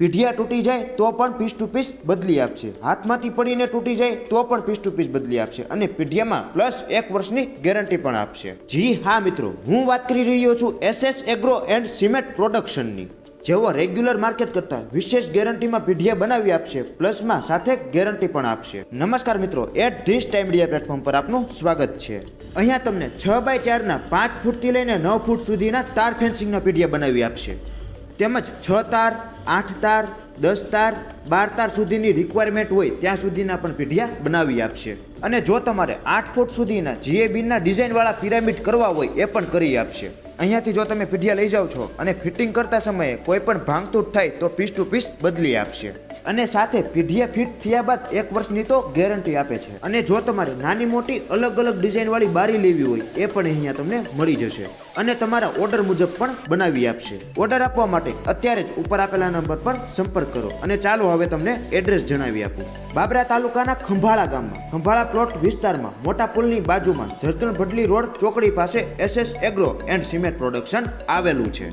પીઢિયા તૂટી જાય તો પણ પીસ ટુ પીસ બદલી આપશે, હાથમાંથી પડીને તૂટી જાય તો પણ પીસ ટુ પીસ બદલી આપશે અને પીઢિયામાં પ્લસ 1 વર્ષની ગેરંટી પણ આપશે. જી હા મિત્રો, હું વાત કરી રહ્યો છું SS એગ્રો એન્ડ સિમેન્ટ પ્રોડક્શનની. જેઓ રેગ્યુલર માર્કેટ કરતા વિશેષ ગેરંટીમાં પીઢિયા બનાવી આપશે, પ્લસમાં સાથે ગેરંટી પણ આપશે. નમસ્કાર મિત્રો, at this time media platform પર આપનું સ્વાગત છે. અહીંયા તમને 6x4 ના 5 ફૂટથી લઈને 9 ફૂટ સુધીના તાર ફેન્સિંગના પીઢિયા બનાવી આપશે. તેમજ 6 તાર, 8 તાર, 10 તાર, 12 તાર સુધીની રિક્વાયરમેન્ટ હોય ત્યાં સુધીના પણ પીઢિયા બનાવી આપશે. અને જો તમારે 8 ફૂટ સુધીના GAB-ના ડિઝાઇનવાળા પિરામિડ કરવા હોય એ પણ કરી આપશે. અહીંયાથી જો તમે પીઢિયા લઈ જાઓ છો અને ફિટિંગ કરતા સમયે કોઈ પણ ભાંગતૂટ થાય તો પીસ ટુ પીસ બદલી આપશે. અને સાથે પીઢિયા ફિટ થયા બાદ 1 વર્ષની તો ગેરંટી આપે છે. અને જો તમારે નાની મોટી અલગ અલગ ડિઝાઇનવાળી બારી લેવી હોય એ પણ અહીંયા તમને મળી જશે. અને તમારા ઓર્ડર મુજબ પણ બનાવી આપશે. ઓર્ડર આપવા માટે અત્યારે જ ઉપર આપેલા નંબર પર સંપર્ક કરો. અને ચાલો હવે તમને એડ્રેસ જણાવી આપું. બાબરા તાલુકાના ખંભાળા ગામમાં ખંભાળા પ્લોટ વિસ્તારમાં મોટા પુલની બાજુમાં જસદણ ભડલી રોડ ચોકડી પાસે SS agro and cement production આવેલું છે.